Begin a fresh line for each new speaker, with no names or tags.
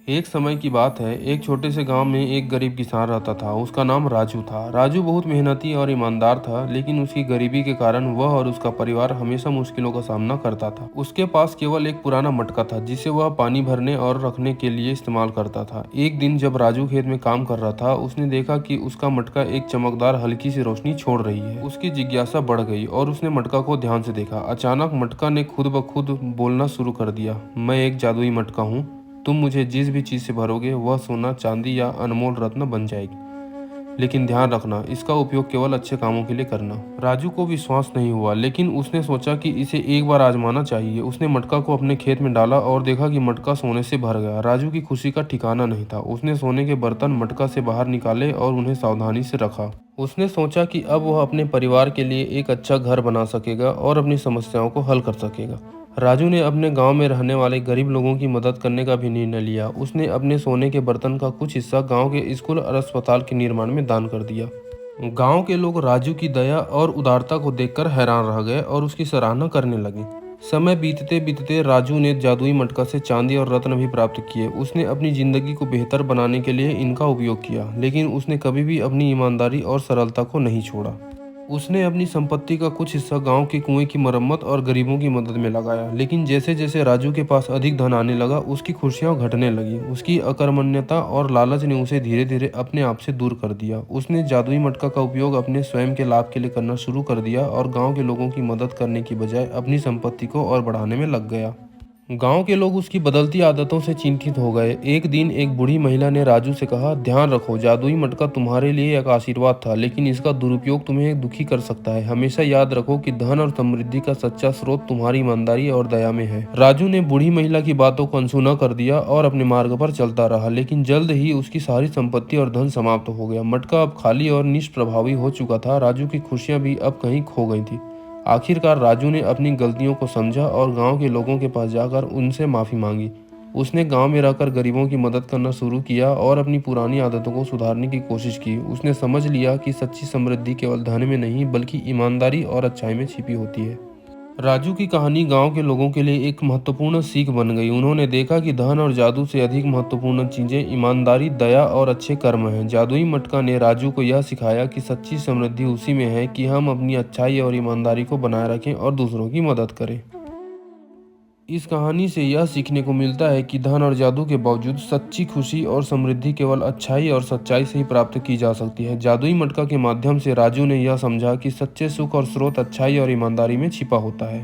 एक समय की बात है, एक छोटे से गांव में एक गरीब किसान रहता था। उसका नाम राजू था। राजू बहुत मेहनती और ईमानदार था, लेकिन उसकी गरीबी के कारण वह और उसका परिवार हमेशा मुश्किलों का सामना करता था। उसके पास केवल एक पुराना मटका था, जिसे वह पानी भरने और रखने के लिए इस्तेमाल करता था। एक दिन जब राजू खेत में काम कर रहा था, उसने देखा कि उसका मटका एक चमकदार हल्की सी रोशनी छोड़ रही है। उसकी जिज्ञासा बढ़ गई और उसने मटका को ध्यान से देखा। अचानक मटका ने खुद ब खुद बोलना शुरू कर दिया, मैं एक जादुई मटका हूँ। तुम मुझे जिस भी चीज से भरोगे वह सोना, चांदी या अनमोल रत्न बन जाएगी। लेकिन ध्यान रखना, इसका उपयोग केवल अच्छे कामों के लिए करना। राजू को विश्वास नहीं हुआ, लेकिन उसने सोचा कि इसे एक बार आजमाना चाहिए। उसने मटका को अपने खेत में डाला और देखा कि मटका सोने से भर गया। राजू की खुशी का ठिकाना नहीं था। उसने सोने के बर्तन मटका से बाहर निकाले और उन्हें सावधानी से रखा। उसने सोचा कि अब वह अपने परिवार के लिए एक अच्छा घर बना सकेगा और अपनी समस्याओं को हल कर सकेगा। राजू ने अपने गांव में रहने वाले गरीब लोगों की मदद करने का भी निर्णय लिया। उसने अपने सोने के बर्तन का कुछ हिस्सा गांव के स्कूल और अस्पताल के निर्माण में दान कर दिया। गांव के लोग राजू की दया और उदारता को देखकर हैरान रह गए और उसकी सराहना करने लगे। समय बीतते बीतते राजू ने जादुई मटका से चांदी और रत्न भी प्राप्त किए। उसने अपनी जिंदगी को बेहतर बनाने के लिए इनका उपयोग किया, लेकिन उसने कभी भी अपनी ईमानदारी और सरलता को नहीं छोड़ा। उसने अपनी संपत्ति का कुछ हिस्सा गांव के कुएं की मरम्मत और गरीबों की मदद में लगाया। लेकिन जैसे जैसे राजू के पास अधिक धन आने लगा, उसकी खुशियां घटने लगी। उसकी अकर्मण्यता और लालच ने उसे धीरे धीरे अपने आप से दूर कर दिया। उसने जादुई मटका का उपयोग अपने स्वयं के लाभ के लिए करना शुरू कर दिया और गांव के लोगों की मदद करने की बजाय अपनी संपत्ति को और बढ़ाने में लग गया। गांव के लोग उसकी बदलती आदतों से चिंतित हो गए। एक दिन एक बूढ़ी महिला ने राजू से कहा, ध्यान रखो, जादुई मटका तुम्हारे लिए एक आशीर्वाद था, लेकिन इसका दुरुपयोग तुम्हें दुखी कर सकता है। हमेशा याद रखो कि धन और समृद्धि का सच्चा स्रोत तुम्हारी ईमानदारी और दया में है। राजू ने बूढ़ी महिला की बातों को अनसुना कर दिया और अपने मार्ग पर चलता रहा, लेकिन जल्द ही उसकी सारी संपत्ति और धन समाप्त हो गया। मटका अब खाली और निष्प्रभावी हो चुका था। राजू की खुशियां भी अब कहीं खो गई थी। आखिरकार राजू ने अपनी गलतियों को समझा और गांव के लोगों के पास जाकर उनसे माफी मांगी। उसने गांव में रहकर गरीबों की मदद करना शुरू किया और अपनी पुरानी आदतों को सुधारने की कोशिश की। उसने समझ लिया कि सच्ची समृद्धि केवल धन में नहीं, बल्कि ईमानदारी और अच्छाई में छिपी होती है। राजू की कहानी गांव के लोगों के लिए एक महत्वपूर्ण सीख बन गई। उन्होंने देखा कि धन और जादू से अधिक महत्वपूर्ण चीजें ईमानदारी, दया और अच्छे कर्म हैं। जादुई मटका ने राजू को यह सिखाया कि सच्ची समृद्धि उसी में है कि हम अपनी अच्छाई और ईमानदारी को बनाए रखें और दूसरों की मदद करें। इस कहानी से यह सीखने को मिलता है कि धन और जादू के बावजूद सच्ची खुशी और समृद्धि केवल अच्छाई और सच्चाई से ही प्राप्त की जा सकती है। जादुई मटका के माध्यम से राजू ने यह समझा कि सच्चे सुख और स्रोत अच्छाई और ईमानदारी में छिपा होता है।